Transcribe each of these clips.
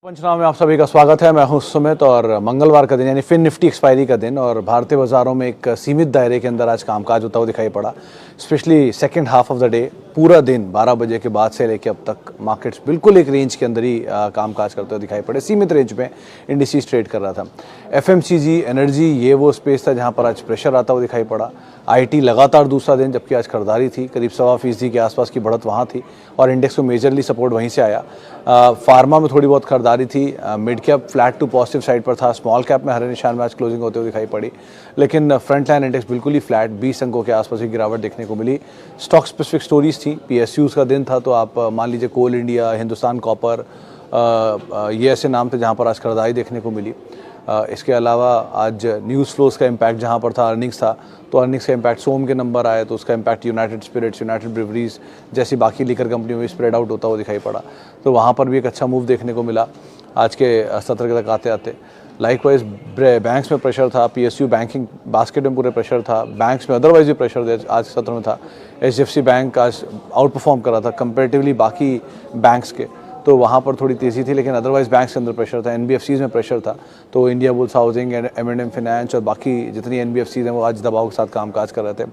पंचनामे में आप सभी का स्वागत है। मैं हूं सुमित और मंगलवार का दिन यानी फिन निफ्टी एक्सपायरी का दिन और भारतीय बाजारों में एक सीमित दायरे के अंदर आज कामकाज होता हुआ दिखाई पड़ा। Specially second half of the day पूरा दिन 12 बजे के बाद से लेकर अब तक मार्केट्स बिल्कुल एक रेंज के अंदर ही कामकाज करते हुए दिखाई पड़े। सीमित रेंज में इंडिसेस ट्रेड कर रहा था। एफएमसीजी, एनर्जी, ये वो स्पेस था जहाँ पर आज प्रेशर आता हुआ दिखाई पड़ा। आईटी लगातार दूसरा दिन, जबकि आज खरीदारी थी, करीब 1.25% के आसपास की बढ़त वहाँ थी और इंडेक्स को मेजरली सपोर्ट वहीं से आया। फार्मा में थोड़ी बहुत खरीदारी थी। Mid cap flat to positive side पर था। स्मॉल कैप में हरे निशान में आज क्लोजिंग होते हुए दिखाई पड़ी, लेकिन फ्रंट लाइन इंडेक्स बिल्कुल ही फ्लैट, 20 अंकों के आसपास की गिरावट देखने को मिली। स्टॉक स्पेसिफिक स्टोरीज थी। पीएसयूज का दिन था, तो आप मान लीजिए कोल इंडिया, हिंदुस्तान कॉपर, ये ऐसे नाम थे जहाँ पर आज खरीदारी देखने को मिली। इसके अलावा आज न्यूज़ फ्लोज का इम्पैक्ट जहाँ पर था, अर्निंग्स था, तो अर्निंग्स का इम्पैक्ट सोम के नंबर आए तो उसका इम्पैक्ट यूनाइटेड स्पिरिट्स, यूनाइटेड ब्रिवरीज जैसी बाकी लीकर कंपनियों में स्प्रेड आउट होता हुआ दिखाई पड़ा। तो वहाँ पर भी एक अच्छा मूव देखने को मिला आज के सत्र के तक आते आते। लाइकवाइज बैंक्स में प्रेशर था। पीएसयू बैंकिंग बास्केट में पूरे प्रेशर था। बैंक्स में अदरवाइज भी प्रेशर आज सत्र में था। एचडीएफसी बैंक आज आउट परफॉर्म कर रहा था कंपेरेटिवली बाकी बैंक्स के, तो वहाँ पर थोड़ी तेज़ी थी, लेकिन अदरवाइज बैंक्स के अंदर प्रेशर था। एनबीएफसीज में प्रेशर था, तो इंडिया बुल्स हाउसिंग, एम&एम फाइनेंस और बाकी जितनी एनबीएफसीज हैं वो आज दबाव के साथ कामकाज कर रहे थे।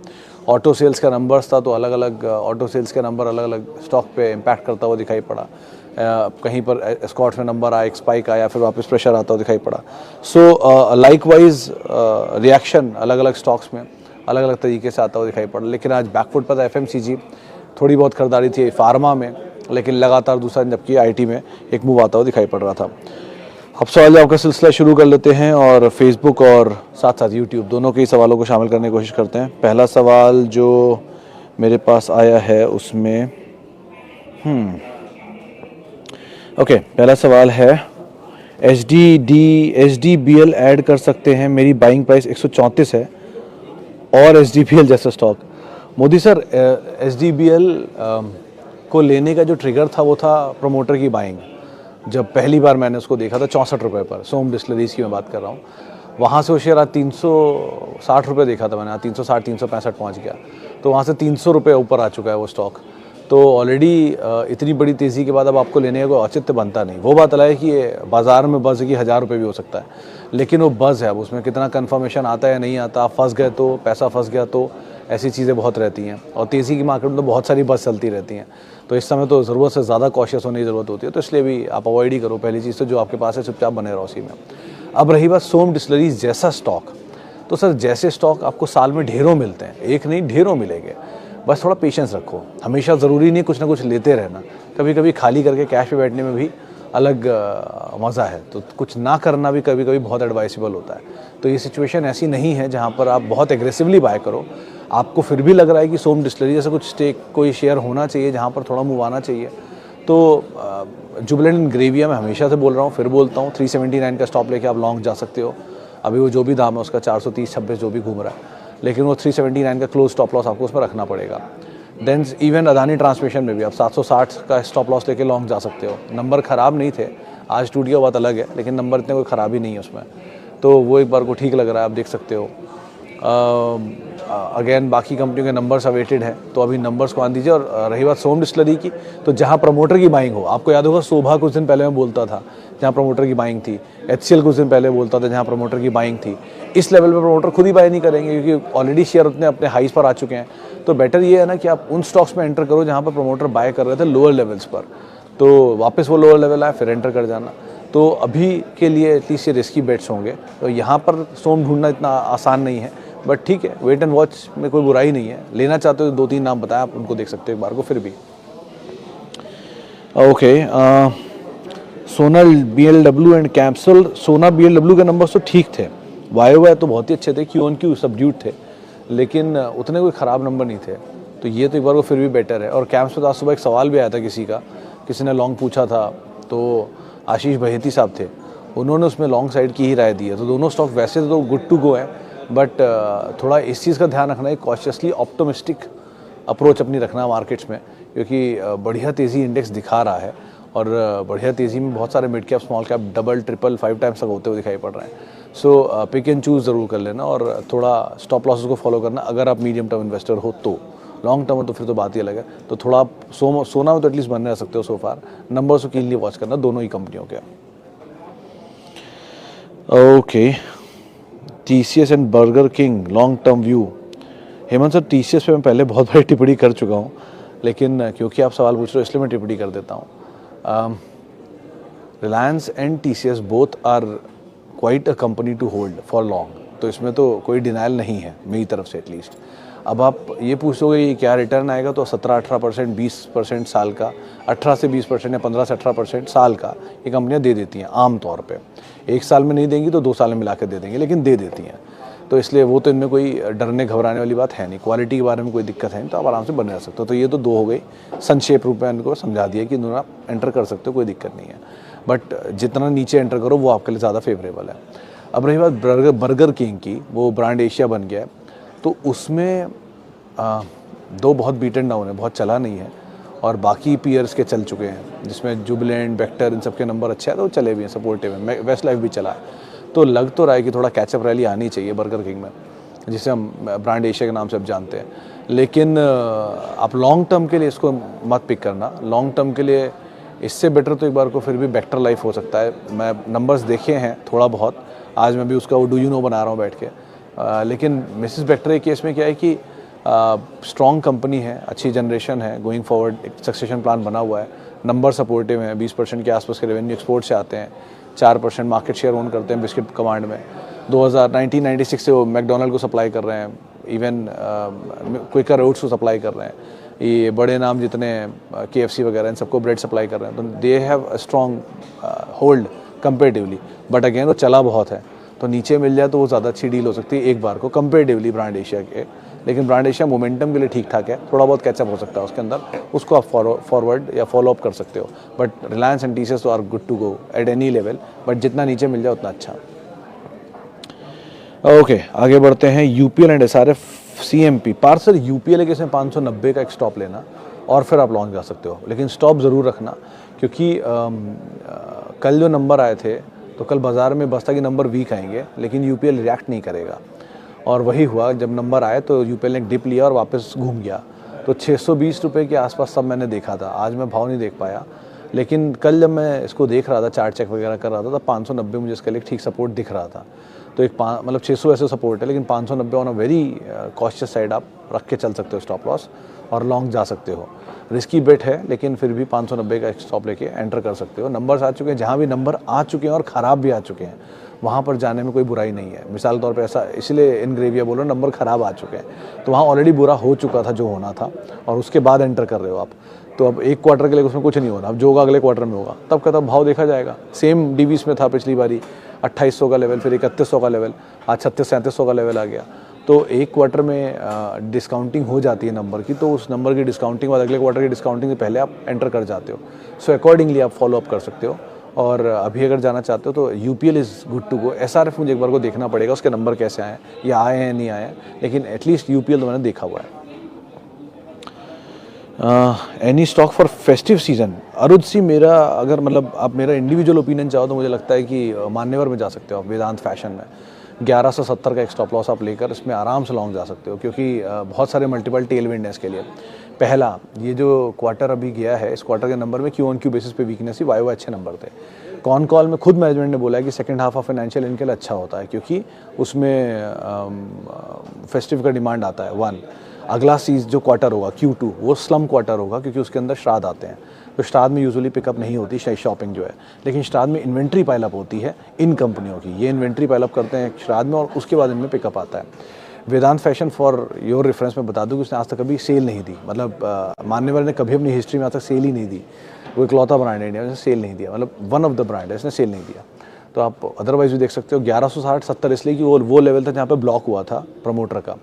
ऑटो सेल्स का नंबर्स था, तो अलग अलग ऑटो सेल्स के नंबर अलग अलग स्टॉक पे इम्पैक्ट करता हुआ दिखाई पड़ा। कहीं पर एस्कॉर्ट में नंबर आया, एक स्पाइक आया, फिर वापस प्रेशर आता हुआ दिखाई पड़ा। सो लाइकवाइज रिएक्शन अलग अलग स्टॉक्स में अलग अलग तरीके से आता हुआ दिखाई पड़ा। लेकिन आज बैकफुट पर था एफएमसीजी, थोड़ी बहुत खरीदारी थी फार्मा में, लेकिन लगातार दूसरा, जबकि आईटी में एक मूव आता हुआ दिखाई पड़ रहा था। अब सवाल जवाब का सिलसिला शुरू कर लेते हैं और फेसबुक और साथ साथ यूट्यूब दोनों के ही सवालों को शामिल करने की कोशिश करते हैं। पहला सवाल जो मेरे पास आया है उसमें ओके, पहला सवाल है एचडीबीएल ऐड कर सकते हैं, मेरी बाइंग प्राइस 134 है और एचडीबीएल जैसा स्टॉक। मोदी सर, एचडीबीएल को लेने का जो ट्रिगर था वो था प्रमोटर की बाइंग। जब पहली बार मैंने उसको देखा था 64 रुपये पर, सोम डिस्टिलरीज की मैं बात कर रहा हूँ, वहाँ से वो शेयर आज 360 रुपये देखा था मैंने, 360 365 पहुँच गया, तो वहाँ से 300 रुपये ऊपर आ चुका है वो स्टॉक। तो ऑलरेडी इतनी बड़ी तेज़ी के बाद अब आपको लेने का कोई औचित्य बनता नहीं। वो बात अलग है कि ये बाज़ार में बज़ की 1000 रुपये भी हो सकता है, लेकिन वो बज़ है, अब उसमें कितना कन्फर्मेशन आता है या नहीं आता, आप फंस गए तो, पैसा फंस गया तो, ऐसी चीज़ें बहुत रहती हैं। और तेज़ी की मार्केट में तो बहुत सारी बस चलती रहती हैं, तो इस समय तो ज़रूरत से ज़्यादा कॉशियस होने की ज़रूरत होती है। तो इसलिए भी आप अवॉइड ही करो। पहली चीज़ तो जो आपके पास है चुपचाप बने रहो उसी में। अब रही बात सोम डिस्टिलरीज जैसा स्टॉक, तो सर जैसे स्टॉक आपको साल में ढेरों मिलते हैं, एक नहीं ढेरों मिलेंगे, बस थोड़ा पेशेंस रखो। हमेशा ज़रूरी नहीं कुछ ना कुछ लेते रहना, कभी कभी खाली करके कैश पे बैठने में भी अलग मज़ा है, तो कुछ ना करना भी कभी कभी बहुत एडवाइसेबल होता है। तो ये सिचुएशन ऐसी नहीं है जहाँ पर आप बहुत एग्रेसिवली बाय करो। आपको फिर भी लग रहा है कि सोम डिस्टिलरी जैसा कुछ स्टेक कोई शेयर होना चाहिए जहाँ पर थोड़ा मूव आना चाहिए, तो जुबिलेंट एंड ग्रेविया मैं हमेशा से बोल रहा हूँ, फिर बोलता हूँ, 379 का स्टॉप लेके आप लॉन्ग जा सकते हो। अभी वो जो भी दाम है उसका 430-26 जो भी घूम रहा है, लेकिन वो 379 का क्लोज स्टॉप लॉस आपको उस पर रखना पड़ेगा। देन इवन अदानी ट्रांसमिशन में भी आप 760 का स्टॉप लॉस लेके लॉन्ग जा सकते हो। नंबर ख़राब नहीं थे, आज टूट गया बात अलग है, लेकिन नंबर इतने कोई ख़राब ही नहीं है उसमें, तो वो एक बार को ठीक लग रहा है, आप देख सकते हो। अगेन बाकी कंपनियों के नंबर्स अवेटेड हैं, तो अभी नंबर्स को आन दीजिए। और रही बात सोम डिस्टिलरी की, तो जहां प्रमोटर की बाइंग हो, आपको याद होगा शोभा कुछ दिन पहले मैं बोलता था जहां प्रमोटर की बाइंग थी, एचसीएल कुछ दिन पहले बोलता था जहां प्रमोटर की बाइंग थी। इस लेवल पे प्रमोटर खुद ही बाय नहीं करेंगे क्योंकि ऑलरेडी शेयर उतने अपने हाइस पर आ चुके हैं। तो बेटर ये है ना कि आप उन स्टॉक्स में एंटर करो जहाँ पर प्रमोटर बाय कर रहे थे लोअर लेवल्स पर, तो वापस वो लोअर लेवल आए फिर एंटर कर जाना। तो अभी के लिए एटलीस्ट ये रिस्की बेट्स होंगे, तो यहाँ पर सोम ढूंढना इतना आसान नहीं है, बट ठीक है, वेट एंड वॉच में कोई बुराई नहीं है। लेना चाहते हो तो 2-3 नाम बताया, आप उनको देख सकते हो एक बार को फिर भी। ओके, सोना बीएलडब्ल्यू एंड कैप्सूल। सोना बीएलडब्ल्यू के नंबर्स तो ठीक थे, वाई तो बहुत ही अच्छे थे, क्यू ऑन क्यू सबड्यूट थे, लेकिन उतने कोई ख़राब नंबर नहीं थे, तो ये तो एक बार को फिर भी बेटर है। और कैंप्स में आज सुबह एक सवाल भी आया था किसी ने लॉन्ग पूछा था, तो आशीष बहेती साहब थे, उन्होंने उसमें लॉन्ग साइड की ही राय दी है। तो दोनों स्टॉक वैसे तो गुड टू गो है, बट थोड़ा इस चीज़ का ध्यान रखना है, कॉशियसली ऑप्टोमिस्टिक अप्रोच अपनी रखना मार्केट्स में, क्योंकि बढ़िया तेज़ी इंडेक्स दिखा रहा है और बढ़िया तेज़ी में बहुत सारे mid cap small cap double triple 5 times तक होते हुए दिखाई पड़ रहे हैं। सो पिक एंड चूज़ ज़रूर कर लेना और थोड़ा स्टॉप लॉसेस को फॉलो करना अगर आप मीडियम टर्म इन्वेस्टर हो तो। लॉन्ग टर्म तो फिर तो बात ही अलग है, तो थोड़ा आप सोना में तो एटलीस्ट बन रह सकते हो। सो फार नंबर्स को कीनली वॉच करना दोनों ही कंपनियों के। Okay, TCS and burger king long term view. Hemant sir, TCS पे मैं पहले बहुत बड़ी टिप्पणी कर चुका हूँ, लेकिन क्योंकि आप सवाल पूछ रहे हो इसलिए मैं टिप्पणी कर देता हूँ। Reliance and TCS both are quite a company to hold for long, तो इसमें तो कोई डिनाइल नहीं है मेरी तरफ से एटलीस्ट। अब आप ये पूछोगे कि क्या रिटर्न आएगा, तो 17-18%, 20% साल का, 18 से 20% या 15 से 18% साल का ये कंपनियां दे देती हैं आम तौर पे। एक साल में नहीं देंगी तो 2 साल में मिला कर दे देंगे, लेकिन दे देती हैं। तो इसलिए वो तो इनमें कोई डरने घबराने वाली बात है नहीं। क्वालिटी के बारे में कोई दिक्कत है नहीं, तो आप आराम से बने रह सकते हो। तो ये तो 2 हो गई, संक्षेप रूप में इनको समझा दिया कि दोनों आप एंटर कर सकते हो, कोई दिक्कत नहीं है। बट जितना नीचे एंटर करो वो आपके लिए ज़्यादा फेवरेबल है। अब रही बात बर्गर किंग की, वो ब्रांड एशिया बन गया है, तो उसमें 2 बहुत बीटन डाउन है, बहुत चला नहीं है, और बाकी पीयर्स के चल चुके हैं, जिसमें जुबिलेंट, वेक्टर, इन सब के नंबर अच्छे हैं, तो चले भी हैं, सपोर्टिव है। वेस्ट लाइफ भी चला है। तो लग तो रहा है कि थोड़ा कैचअप रैली आनी चाहिए बर्गर किंग में, जिसे हम ब्रांड एशिया के नाम से अब जानते हैं। लेकिन आप लॉन्ग टर्म के लिए इसको मत पिक करना। लॉन्ग टर्म के लिए इससे बेटर तो एक बार को फिर भी बेक्टर लाइफ हो सकता है। मैं नंबर्स देखे हैं थोड़ा बहुत, आज मैं भी उसका वो डू यू नो बना रहा हूँ बैठ के। लेकिन मिसेस बेक्टर के केस में क्या है कि स्ट्रॉन्ग कंपनी है, अच्छी जनरेशन है, गोइंग फॉरवर्ड एक सक्सेशन प्लान बना हुआ है, नंबर सपोर्टिव हैं, 20% के आसपास के रेवेन्यू एक्सपोर्ट से आते हैं, 4% मार्केट शेयर ओन करते हैं बिस्किट कमांड में। 1996 से वो मैकडोनल्ड को सप्लाई कर रहे हैं, इवन क्विकर ओट्स को सप्लाई कर रहे हैं। ये बड़े नाम जितने KFC वगैरह इन सबको ब्रेड सप्लाई कर रहे हैं, तो they have a strong hold comparatively. But again वो चला बहुत है, तो नीचे मिल जाए तो वो ज़्यादा अच्छी डील हो सकती है एक बार को कंपेरेटिवली ब्रांड एशिया के। लेकिन ब्रांड एशिया मोमेंटम के लिए ठीक ठाक है, थोड़ा बहुत कैचअप हो सकता है उसके अंदर, उसको आप फॉरवर्ड या फॉलो अप कर सकते हो। बट रिलायंस एंड टीसीएस तो are good to go at any level, but जितना नीचे मिल जाए उतना अच्छा। ओके, आगे बढ़ते हैं। UPL and SRF CMP। Parcel UPL के इसमें 590 का एक स्टॉप लेना और फिर आप लॉन्च जा सकते हो, लेकिन स्टॉप ज़रूर रखना, क्योंकि कल जो नंबर आए थे तो कल बाज़ार में बस्ता के नंबर वीक आएंगे, लेकिन यूपीएल रिएक्ट नहीं करेगा। और वही हुआ, जब नंबर आए तो यूपीएल ने एक डिप लिया और वापस घूम गया। तो 620 रुपये के आसपास सब मैंने देखा था, आज मैं भाव नहीं देख पाया। लेकिन कल जब मैं इसको देख रहा था, चार्ट चेक वगैरह कर रहा था, तो 590 मुझे इसके लिए ठीक सपोर्ट दिख रहा था। तो एक मतलब 600 ऐसे सपोर्ट है, लेकिन 590 on a very cautious side आप रख के चल सकते हो स्टॉप लॉस, और लॉन्ग जा सकते हो। रिस्की बेट है, लेकिन फिर भी 590 का एक स्टॉप लेके एंटर कर सकते हो। नंबर्स आ चुके हैं, जहाँ भी नंबर आ चुके हैं और ख़राब भी आ चुके हैं, वहाँ पर जाने में कोई बुराई नहीं है। मिसाल तौर पे ऐसा इसलिए इन ग्रेविया बोल रहे हो, नंबर ख़राब आ चुके हैं, तो वहाँ ऑलरेडी बुरा हो चुका था जो होना था, और उसके बाद एंटर कर रहे हो आप। तो अब एक क्वार्टर के लिए उसमें कुछ नहीं होना, अब जो होगा अगले क्वार्टर में होगा, तब का तब भाव देखा जाएगा। सेम डीवीस में था पिछली बारी, 2800 का लेवल, फिर 3100 का लेवल, आज 3600-3700 का लेवल आ गया। तो एक क्वार्टर में डिस्काउंटिंग हो जाती है नंबर की, तो उस नंबर की डिस्काउंटिंग बाद अगले क्वार्टर की डिस्काउंटिंग से पहले आप एंटर कर जाते हो। सो अकॉर्डिंगली आप फॉलो अप कर सकते हो। और अभी अगर जाना चाहते हो तो UPL is good to go. SRF मुझे एक बार को देखना पड़ेगा उसके नंबर कैसे आए हैं, या आए हैं नहीं आए हैं, लेकिन एटलीस्ट यूपीएल तो मैंने देखा हुआ है। Any stock for festive season. अरुद सी, मेरा अगर मतलब आप मेरा इंडिविजुअल ओपिनियन चाहो तो मुझे लगता है कि मान्यवर में जा सकते हो आप, वेदांत फैशन में 1170 का एक स्टॉप लॉस आप लेकर इसमें आराम से लॉन्ग जा सकते हो, क्योंकि बहुत सारे मल्टीपल टेल विंड है इसके लिए। पहला, ये जो क्वार्टर अभी गया है, इस क्वार्टर के नंबर में Q-on-Q बेसिस पे वीकनेस ही, वाई अच्छे नंबर थे। कॉन कॉल में खुद मैनेजमेंट ने बोला है कि सेकंड हाफ ऑफ फाइनेंशियल इनके लिए अच्छा होता है, क्योंकि उसमें फेस्टिव का डिमांड आता है। 1, अगला जो क्वार्टर होगा Q2 वो स्लम क्वार्टर होगा, क्योंकि उसके अंदर श्राद्ध आते हैं। तो श्राद्ध में यूजुअली पिकअप नहीं होती शॉपिंग जो है, लेकिन श्राद्ध में इन्वेंट्री पाइलअप होती है इन कंपनियों की। ये इन्वेंट्री पाइलअप करते हैं श्राद्ध में, और उसके बाद इनमें पिकअप आता है। वेदांत फैशन फॉर योर रेफरेंस में बता दूं कि उसने आज तक कभी सेल नहीं दी, मतलब मान्यवर ने कभी अपनी हिस्ट्री में आज तक सेल ही नहीं दी। वो इकलौता ब्रांड है इंडिया में सेल नहीं दिया, मतलब वन ऑफ द ब्रांड है, इसने सेल नहीं दिया। तो आप अदरवाइज भी देख सकते हो 1160-70 इसलिए कि वो लेवल था जहाँ पे ब्लॉक हुआ था प्रमोटर का,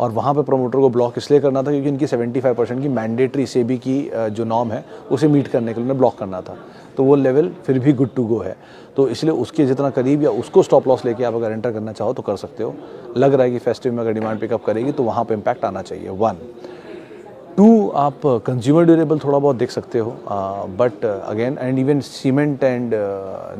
और वहाँ पे प्रमोटर को ब्लॉक इसलिए करना था क्योंकि इनकी 75% की मैंडेटरी सेबी की जो नॉर्म है उसे मीट करने के लिए उन्हें ब्लॉक करना था। तो वो लेवल फिर भी गुड टू गो है, तो इसलिए उसके जितना करीब या उसको स्टॉप लॉस लेके आप अगर एंटर करना चाहो तो कर सकते हो। लग रहा है कि फेस्टिव में अगर डिमांड पिकअप करेगी तो वहाँ पे इम्पैक्ट आना चाहिए। 1, 2, आप कंज्यूमर ड्यूरेबल थोड़ा बहुत देख सकते हो, but again and even cement and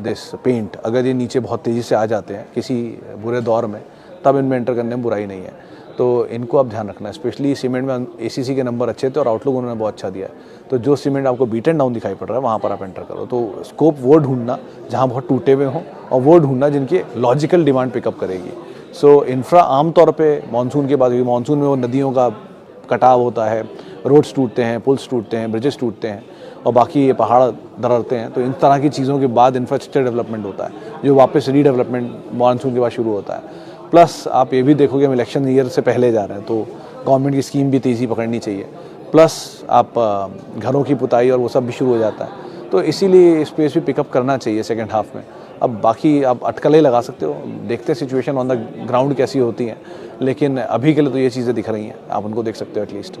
this paint, अगर ये नीचे बहुत तेज़ी से आ जाते हैं किसी बुरे दौर में, तब इनमें एंटर करने में बुराई नहीं है। तो इनको आप ध्यान रखना, स्पेशली सीमेंट में ACC के नंबर अच्छे थे और आउटलुक उन्होंने बहुत अच्छा दिया है। तो जो सीमेंट आपको बीट एंड डाउन दिखाई पड़ रहा है वहाँ पर आप एंटर करो। तो स्कोप वो ढूंढना जहाँ बहुत टूटे हुए हों और वो ढूंढना जिनकी लॉजिकल डिमांड पिकअप करेगी। सो इंफ्रा आम तौर पे मानसून के बाद, मानसून में वो नदियों का कटाव होता है, रोड्स टूटते हैं, पुल्स टूटते हैं, ब्रिजेस टूटते हैं और बाकी ये पहाड़ दरड़ते हैं, तो इन तरह की चीज़ों के बाद इंफ्रास्ट्रक्चर डेवलपमेंट होता है जो वापस रीडेवलपमेंट मानसून के बाद शुरू होता है। प्लस आप ये भी देखोगे हम इलेक्शन ईयर से पहले जा रहे हैं, तो गवर्नमेंट की स्कीम भी तेज़ी पकड़नी चाहिए। प्लस आप घरों की पुताई और वो सब भी शुरू हो जाता है, तो इसीलिए स्पेस भी पिकअप करना चाहिए सेकेंड हाफ में। अब बाकी आप अटकलें लगा सकते हो, देखते हैं सिचुएशन ऑन द ग्राउंड कैसी होती हैं, लेकिन अभी के लिए तो ये चीज़ें दिख रही हैं, आप उनको देख सकते हो एटलीस्ट।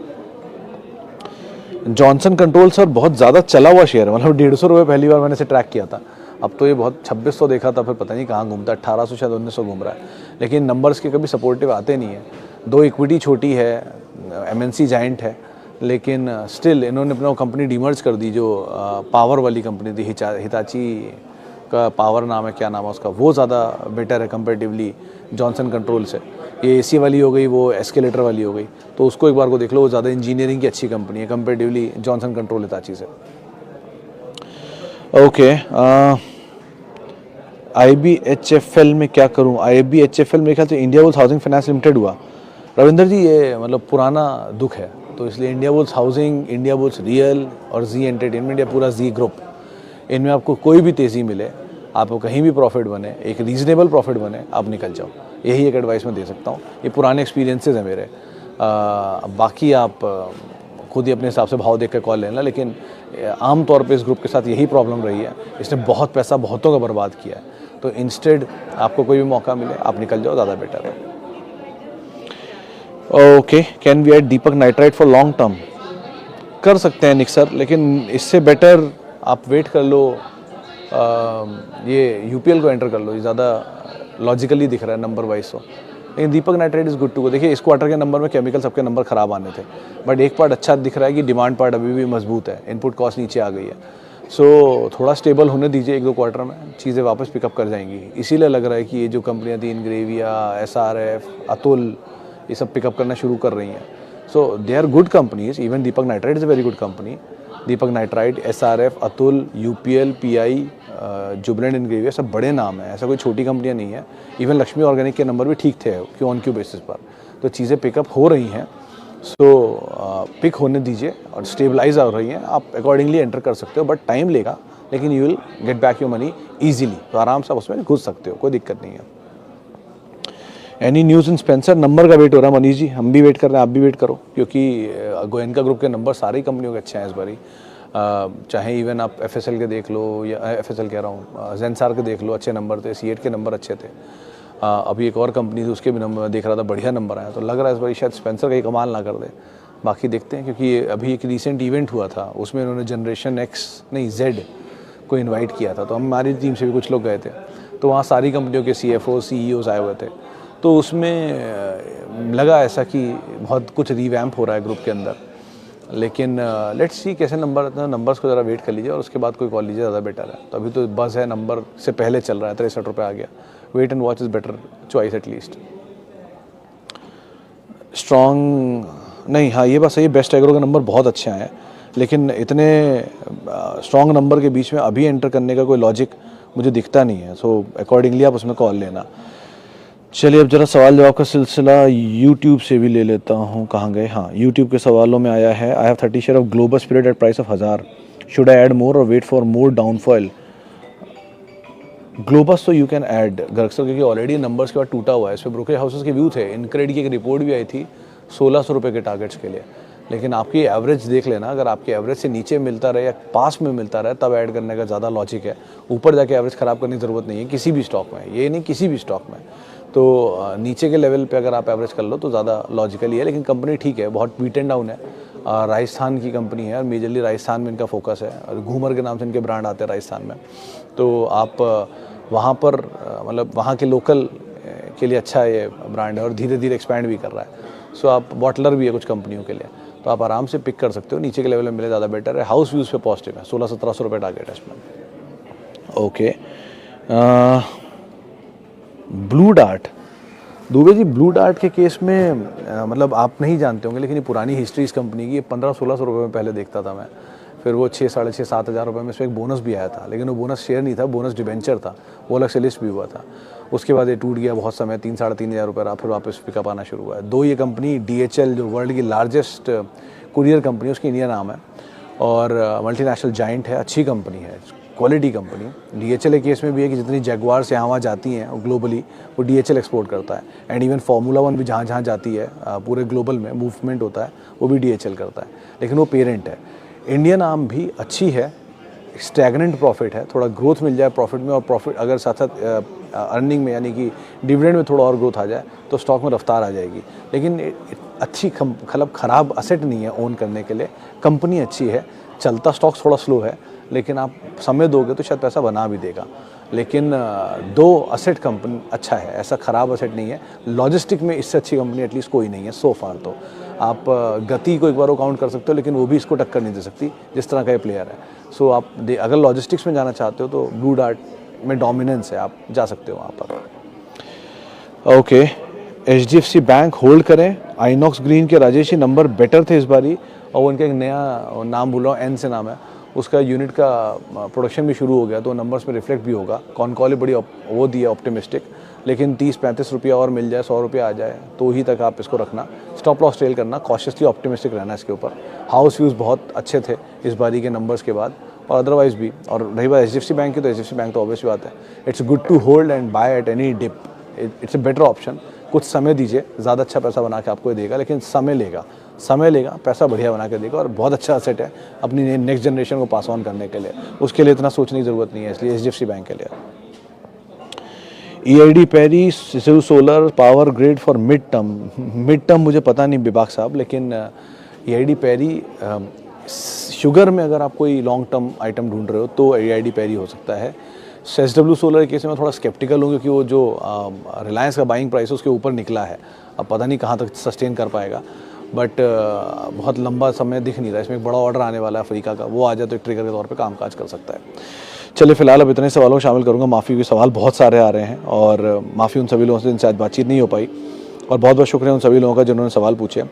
जॉनसन कंट्रोल सर बहुत ज़्यादा चला हुआ शेयर है, मतलब 150 रुपये पहली बार मैंने इसे ट्रैक किया था, अब तो ये बहुत 2600 देखा था, फिर पता नहीं कहाँ घूमता है, 1800 शायद 1900 घूम रहा है, लेकिन नंबर्स के कभी सपोर्टिव आते नहीं है। दो इक्विटी छोटी है, एमएनसी जाइंट है, लेकिन स्टिल इन्होंने अपना कंपनी डीमर्ज कर दी जो पावर वाली कंपनी थी, हिताची का पावर नाम है, क्या नाम है उसका, वो ज़्यादा बेटर है कंपेरेटिवली जॉनसन कंट्रोल से। ये एसी वाली हो गई, वो एस्केलेटर वाली हो गई, तो उसको एक बार को देख लो, वो ज़्यादा इंजीनियरिंग की अच्छी कंपनी है कंपेरेटिवली जॉनसन कंट्रोल हिताची से। ओके, IBHFL में क्या करूं? IBHFL मेरे ख्याल से India bulls housing finance limited हुआ। रविंदर जी ये मतलब पुराना दुख है, तो इसलिए India bulls housing, India bulls real और जी एंटरटेनमेंट या पूरा जी ग्रुप, इनमें आपको कोई भी तेज़ी मिले, आपको कहीं भी प्रॉफिट बने, एक रीजनेबल प्रॉफिट बने, आप निकल जाओ, यही एक एडवाइस मैं दे सकता हूँ। ये पुराने एक्सपीरियंसेस हैं मेरे। बाकी आप खुद ही अपने हिसाब से भाव देख कर कॉल लेना, लेकिन आम तौर पे इस ग्रुप के साथ यही प्रॉब्लम रही है, इसने बहुत पैसा बहुतों का बर्बाद किया है, तो इंस्टेड आपको कोई भी मौका मिले आप निकल जाओ, ज़्यादा बेटर है। Okay, can we add Deepak nitrite for long term? कर सकते हैं निक सर, लेकिन इससे बेटर आप वेट कर लो, ये यूपीएल को एंटर कर लो, ये ज़्यादा लॉजिकली दिख रहा है नंबर वाइज। तो लेकिन Deepak Nitrite is good to go. देखिए इस क्वार्टर के नंबर में केमिकल सबके नंबर ख़राब आने थे, बट एक पार्ट अच्छा दिख रहा है कि डिमांड पार्ट अभी भी मजबूत है, इनपुट कॉस्ट नीचे आ गई है, सो थोड़ा स्टेबल होने दीजिए, 1-2 क्वार्टर में चीज़ें वापस पिकअप कर जाएंगी। इसीलिए लग रहा है कि ये जो कंपनियाँ थी, इनग्रेविया, SRF, अतुल, ये सब पिकअप करना शुरू कर रही हैं। So they are good companies, even Deepak Nitrite is a very good company. Deepak Nitrite, SRF, Atul, UPL, PI, Jubilant Ingrevia, सब बड़े नाम हैं, ऐसा कोई छोटी कंपनियां नहीं है। इवन लक्ष्मी ऑर्गेनिक के नंबर भी ठीक थे क्यों ऑन क्यू बेसिस पर, तो चीज़ें पिकअप हो रही हैं। सो पिक होने दीजिए और स्टेबलाइज हो रही हैं, आप अकॉर्डिंगली एंटर कर सकते हो, बट टाइम लेगा, लेकिन you will get back your money easily, तो आराम से आप उसमें घुस सकते हो, कोई दिक्कत नहीं है। एनी न्यूज़ इन स्पेंसर? नंबर का वेट हो रहा है मनीष जी, हम भी वेट कर रहे हैं, आप भी वेट करो, क्योंकि गोयनका ग्रुप के नंबर सारी कंपनियों के अच्छे हैं इस बारी। चाहे इवन आप FSL के देख लो, या FSL कह रहा हूँ, जेंसार के देख लो, अच्छे नंबर थे, C8 के नंबर अच्छे थे। अभी एक और कंपनी थी, उसके भी नंबर देख रहा था, बढ़िया नंबर आया, तो लग रहा है इस बार शायद स्पेंसर का ही कमाल ना कर दे। बाकी देखते हैं, क्योंकि अभी एक रिसेंट इवेंट हुआ था, उसमें उन्होंने जनरेशन X नहीं Z को इन्वाइट किया था, तो हमारी टीम से भी कुछ लोग गए थे, तो वहाँ सारी कंपनियों के CFO CEOs आए हुए थे, तो उसमें लगा ऐसा कि बहुत कुछ रिवैम्प हो रहा है ग्रुप के अंदर। लेकिन लेट्स सी कैसे नंबर्स को ज़रा वेट कर लीजिए और उसके बाद कोई कॉल लीजिए, ज़्यादा बेटर है। तो अभी तो बस है, नंबर से पहले चल रहा है, 63 रुपये आ गया। Wait and watch is better choice at least. Strong नहीं, हाँ ये बात सही है, बेस्ट एग्रो के नंबर बहुत अच्छे हैं, लेकिन इतने स्ट्रॉन्ग नंबर के बीच में अभी एंटर करने का कोई लॉजिक मुझे दिखता नहीं है, सो अकॉर्डिंगली आप उसमें कॉल लेना। चलिए अब जरा सवाल जवाब का सिलसिला YouTube से भी ले लेता हूँ, कहाँ गए, हाँ YouTube के सवालों में आया है। I have 30 share of Global Spirit at price of 1000, should I add more और wait for more downfall? Globus तो यू कैन ऐड गर्क्सर, क्योंकि ऑलरेडी नंबर्स के बाद टूटा हुआ है, इस पर ब्रोकरेज हाउसेस के व्यू थे, इनक्रेड की एक रिपोर्ट भी आई थी 1600 रुपये के टारगेट्स के लिए, लेकिन आपकी एवरेज देख लेना, अगर आपके एवरेज से नीचे मिलता रहे या पास में मिलता रहे तब ऐड करने का ज़्यादा लॉजिक है। ऊपर जाके एवरेज ख़राब करने की ज़रूरत नहीं है किसी भी स्टॉक में, ये नहीं किसी भी स्टॉक में, तो नीचे के लेवल पे अगर आप एवरेज कर लो तो ज़्यादा लॉजिकली है। लेकिन कंपनी ठीक है, बहुत बीट एंड डाउन है, राजस्थान की कंपनी है और मेजरली राजस्थान में इनका फोकस है, और घूमर के नाम से इनके ब्रांड आते हैं राजस्थान में, तो आप वहाँ पर मतलब वहाँ के लोकल के लिए अच्छा ये ब्रांड है और धीरे धीरे एक्सपैंड भी कर रहा है। सो आप बॉटलर भी है कुछ कंपनियों के लिए, तो आप आराम से पिक कर सकते हो, नीचे के लेवल में मिले ज़्यादा बेटर है। हाउस व्यूज़ पे पॉजिटिव है, 1600-1700 रुपये टारगेट है इसमें। Okay, blue dart, Dubey ji blue dart के केस में मतलब आप नहीं जानते होंगे, लेकिन ये पुरानी हिस्ट्री इस कंपनी की, 1500-1600 रुपये में पहले देखता था मैं, फिर वो 6, साढ़े 6, 7 हज़ार रुपये में इसमें एक बोनस भी आया था, लेकिन वो बोनस शेयर नहीं था, बोनस डिबेंचर था, वो अलग से लिस्ट भी हुआ था। उसके बाद ये टूट गया बहुत समय, 3, साढ़े 3 हज़ार रुपये रहा, फिर वापस पिकअप आना शुरू हुआ है। 2 ये कंपनी DHL जो वर्ल्ड की लार्जेस्ट कुरियर कंपनी, उसकी इंडिया नाम है और मल्टीनेशनल जाइंट है, अच्छी कंपनी है, क्वालिटी कंपनी। DHL के केस में भी है कि जितनी जैगवार्स यहाँ वहाँ जाती हैं ग्लोबली, वो DHL एक्सपोर्ट करता है। एंड इवन फार्मूला 1 भी जहाँ जहाँ जाती है पूरे ग्लोबल में मूवमेंट होता है, वो भी DHL करता है, लेकिन वो पेरेंट है। इंडियन आर्म भी अच्छी है, स्टैगनेंट प्रॉफिट है, थोड़ा ग्रोथ मिल जाए प्रॉफिट में, और प्रॉफिट अगर साथ साथ अर्निंग में यानी कि डिविडेंड में थोड़ा और ग्रोथ आ जाए तो स्टॉक में रफ्तार आ जाएगी। लेकिन अच्छी मतलब ख़राब असेट नहीं है ओन करने के लिए, कंपनी अच्छी है, चलता स्टॉक थोड़ा स्लो है, लेकिन आप समय दोगे तो शायद पैसा बना भी देगा। लेकिन 2 असेट कंपनी अच्छा है, ऐसा ख़राब असेट नहीं है। लॉजिस्टिक में इससे अच्छी कंपनी एटलीस्ट कोई नहीं है सो फार। तो आप गति को एक बार वो काउंट कर सकते हो, लेकिन वो भी इसको टक्कर नहीं दे सकती जिस तरह का ये प्लेयर है। सो आप अगर लॉजिस्टिक्स में जाना चाहते हो तो ब्लू डार्ट में डोमिनेंस है, आप जा सकते हो वहाँ पर। ओके, HDFC बैंक होल्ड करें। आइनॉक्स ग्रीन के राजेश जी नंबर बेटर थे इस बारी, और उनका एक नया नाम भूल रहा हूँ, N से नाम है, उसका यूनिट का प्रोडक्शन भी शुरू हो गया, तो नंबर्स में रिफ्लेक्ट भी होगा। कॉल बड़ी वो दी है ऑप्टिमिस्टिक, लेकिन 30-35 रुपया और मिल जाए, 100 रुपया आ जाए तो ही तक आप इसको रखना, स्टॉप लॉस ट्रेल करना, कॉशियसली ऑप्टिमिस्टिक रहना इसके ऊपर। हाउस व्यूज़ बहुत अच्छे थे इस बारी के नंबर्स के बाद, और अदरवाइज भी। और रही बात HDFC बैंक की, तो HDFC बैंक तो ऑब्वियस बात है, it's good to hold and buy at any dip, it's a better option. कुछ समय दीजिए, ज़्यादा अच्छा पैसा बना के आपको देगा, लेकिन समय लेगा, पैसा बढ़िया बना के देगा, और बहुत अच्छा असेट है अपनी नेक्स्ट जनरेशन को पास ऑन करने के लिए। उसके लिए इतना सोचने की ज़रूरत नहीं है, इसलिए HDFC बैंक के लिए। EID पैरी सिसु solar power grid for mid term मुझे पता नहीं विभाग साहब, लेकिन EID पैरी शुगर में अगर आप कोई लॉन्ग टर्म आइटम ढूंढ रहे हो तो EID पैरी हो सकता है। SW सोलर के केस में थोड़ा स्केप्टिकल हूँ, क्योंकि वो जो रिलायंस का बाइंग प्राइस है उसके ऊपर निकला है, अब पता नहीं कहाँ तक सस्टेन कर पाएगा, बट बहुत लंबा समय दिख नहीं रहा। इसमें एक बड़ा ऑर्डर आने वाला है अफ्रीका का, वो आ जाए तो एक ट्रिगर के तौर पे कामकाज कर सकता है। चलिए फिलहाल अब इतने सवालों को शामिल करूंगा। माफ़ी के सवाल बहुत सारे आ रहे हैं, और माफ़ी उन सभी लोगों से जिनसे आज बातचीत नहीं हो पाई, और बहुत बहुत शुक्रिया उन सभी लोगों का जिन्होंने सवाल पूछे।